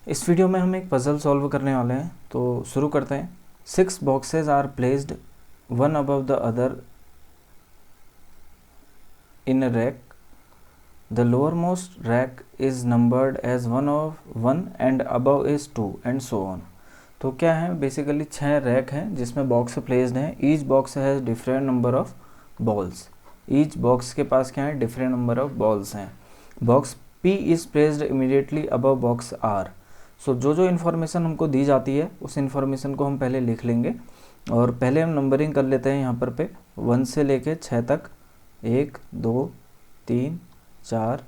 इस वीडियो में हम एक पज़ल सॉल्व करने वाले हैं, तो शुरू करते हैं। 6 boxes are placed one above the other in a rack. The lower most rack is numbered as 1 of 1 and above is 2 and so on. तो क्या है, बेसिकली 6 रैक हैं जिसमें बॉक्स प्लेस्ड हैं। Each box has different number of balls. Each box के पास क्या है, डिफरेंट नंबर ऑफ बॉल्स हैं। Box P is placed immediately above box R। So जो इन्फॉर्मेशन हमको दी जाती है उस इन्फॉर्मेशन को हम पहले लिख लेंगे, और पहले हम नंबरिंग कर लेते हैं यहाँ पर 1 से लेके 6 तक। 1 2 3 4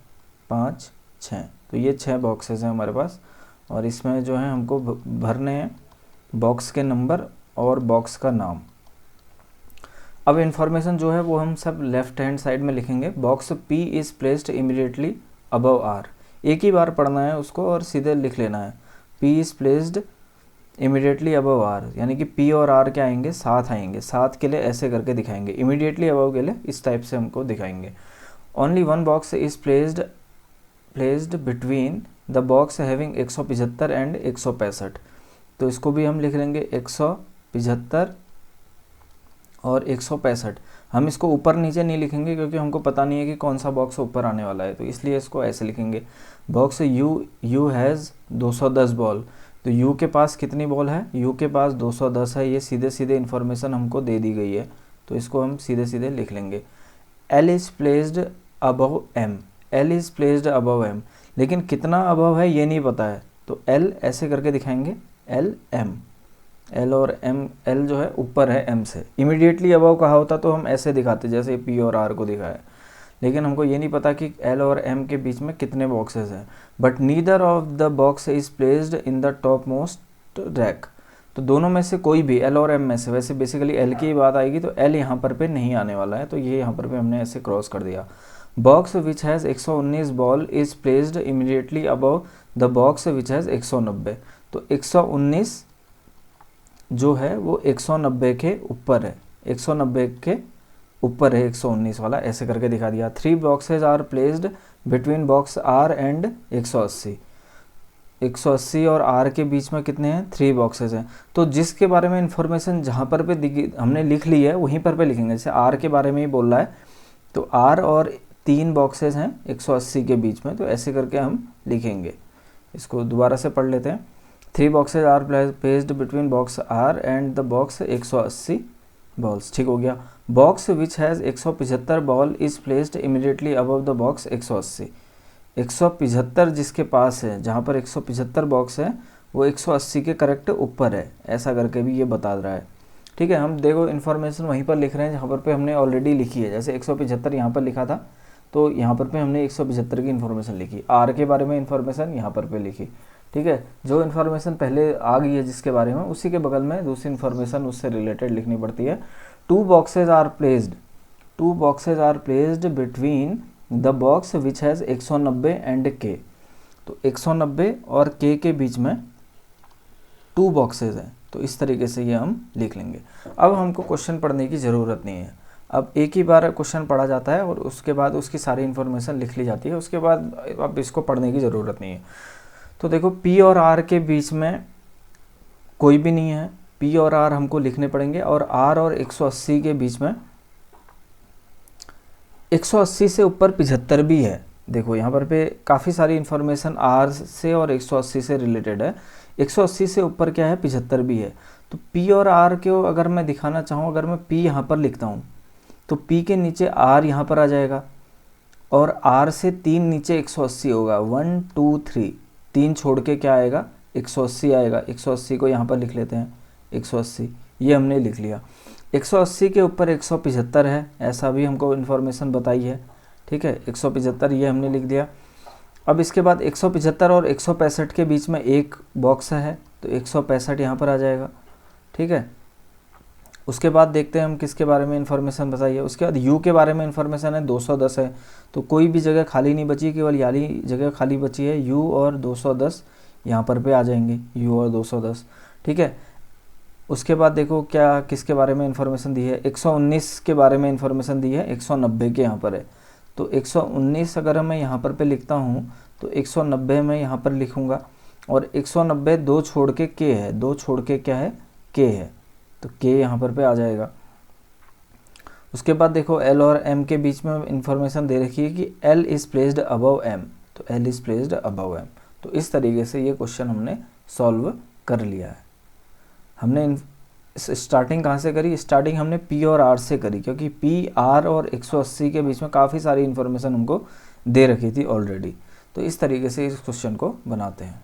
5 6। तो ये 6 बॉक्सेस हैं हमारे पास, और इसमें जो है हमको भरने हैं बॉक्स के नंबर और बॉक्स का नाम। अब इन्फॉर्मेशन जो है वो हम सब लेफ्ट हैंड साइड में लिखेंगे। Box P is placed immediately above R। एक ही बार पढ़ना है उसको और सीधे लिख लेना है। P is placed immediately above R, यानी कि P और R क्या आएंगे, साथ आएंगे। साथ के लिए ऐसे करके दिखाएंगे, इमीडिएटली अबव के लिए इस टाइप से हमको दिखाएंगे। Only one box is placed between the box having 175 and 165। तो इसको भी हम लिख लेंगे 175 और 165। हम इसको ऊपर नीचे नहीं लिखेंगे क्योंकि हमको पता नहीं है कि कौन सा बॉक्स ऊपर आने वाला है, तो इसलिए इसको ऐसे लिखेंगे। Box U has 210 ball. तो U के पास कितनी बॉल है, U के पास 210 है। ये सीधे सीधे इन्फॉर्मेशन हमको दे दी गई है, तो इसको हम सीधे सीधे लिख लेंगे। L is placed above M। L is placed above M, लेकिन कितना अबव है ये नहीं पता है, तो L ऐसे करके दिखाएंगे, L M। L और M, L जो है ऊपर है M से। इमीडिएटली अबव कहा होता तो हम ऐसे दिखाते जैसे P और R को दिखाया, लेकिन हमको ये नहीं पता कि L और M के बीच में कितने बॉक्सेस हैं। But neither of the box is placed in the top most rack. तो दोनों में से कोई भी, L और M में से, वैसे बेसिकली L की बात आएगी तो L यहाँ पर पे नहीं आने वाला है, तो ये यहाँ पर पे हमने ऐसे क्रॉस कर दिया। Box which has 119 ball is placed immediately above the box which has 190। तो 119 जो है वो 190 के ऊपर है, 190 के ऊपर है 119 वाला, ऐसे करके दिखा दिया। 3 boxes are placed between box R and 180। 180 और R के बीच में कितने हैं, 3 बॉक्सेज हैं। तो जिसके बारे में इंफॉर्मेशन जहाँ पर पे हमने लिख ली है वहीं पर पे लिखेंगे। जैसे R के बारे में ही बोल रहा है तो R और 3 बॉक्सेज हैं 180 के बीच में, तो ऐसे करके हम लिखेंगे। इसको दोबारा से पढ़ लेते हैं। 3 boxes are placed between box R and the box 180 balls. ठीक हो गया। Box which has 175 ball is placed immediately above the box 180। 175 जिसके पास है, जहाँ पर 175 बॉक्स है वो 180 के करेक्ट ऊपर है, ऐसा करके भी ये बता रहा है। ठीक है, हम देखो इन्फॉर्मेशन वहीं पर लिख रहे हैं जहाँ पर पे हमने ऑलरेडी लिखी है। जैसे 175 यहाँ पर लिखा था तो यहाँ पर पे हमने 175 की इन्फॉर्मेशन लिखी, R के बारे में इन्फॉर्मेशन यहाँ पर पे लिखी। ठीक है, जो इन्फॉर्मेशन पहले आ गई है जिसके बारे में, उसी के बगल में दूसरी इन्फॉर्मेशन उससे रिलेटेड लिखनी पड़ती है। 2 boxes are placed between the box which has 190 and K। तो 190 और K के बीच में 2 बॉक्सेज हैं, तो इस तरीके से ये हम लिख लेंगे। अब हमको क्वेश्चन पढ़ने की ज़रूरत नहीं है। अब एक ही बार क्वेश्चन पढ़ा जाता है और उसके बाद उसकी सारी इन्फॉर्मेशन लिख ली जाती है, उसके बाद अब इसको पढ़ने की ज़रूरत नहीं है। तो देखो P और R के बीच में कोई भी नहीं है, P और R हमको लिखने पड़ेंगे। और R और 180 के बीच में 180 से ऊपर 75 भी है। देखो यहाँ पर पे काफ़ी सारी इन्फॉर्मेशन R से और 180 से रिलेटेड है। 180 से ऊपर क्या है, 75 भी है। तो P और R को अगर मैं दिखाना चाहूँ, अगर मैं P यहाँ पर लिखता हूँ तो P के नीचे R यहाँ पर आ जाएगा, और R से 3 नीचे 180 होगा। 1 2 3, 3 छोड़ के क्या आएगा, 180 आएगा। 180 को यहाँ पर लिख लेते हैं, 180 ये हमने लिख लिया। 180 के ऊपर 175 है, ऐसा भी हमको इन्फॉर्मेशन बताई है। ठीक है, 175 ये हमने लिख दिया। अब इसके बाद 175 और 165 के बीच में एक बॉक्स है, तो 165 यहाँ पर आ जाएगा। ठीक है, उसके बाद देखते हैं हम किसके बारे में इन्फॉर्मेशन बताइए। उसके बाद U के बारे में इन्फॉर्मेशन है, 210 है, तो कोई भी जगह खाली नहीं बची, केवल याली जगह खाली बची है। U और 210 यहाँ पर पे आ जाएंगे, U और 210। ठीक है, उसके बाद देखो क्या किसके बारे में इन्फॉर्मेशन दी है, 119 के बारे में इन्फॉर्मेशन दी है, 190 के यहाँ पर है। तो 119 अगर मैं यहाँ पर पे लिखता हूँ तो 190 में यहाँ पर लिखूँगा, और 190 दो छोड़ के के है, दो छोड़ के क्या है, के है, तो के यहाँ पर पे आ जाएगा। उसके बाद देखो एल और एम के बीच में इंफॉर्मेशन दे रखी है कि L is placed above M, तो L is placed above M. तो इस तरीके से ये क्वेश्चन हमने सॉल्व कर लिया है। हमने स्टार्टिंग कहाँ से करी, स्टार्टिंग हमने पी और आर से करी, क्योंकि पी आर और 180 के बीच में काफ़ी सारी इन्फॉर्मेशन हमको दे रखी थी ऑलरेडी। तो इस तरीके से इस क्वेश्चन को बनाते हैं।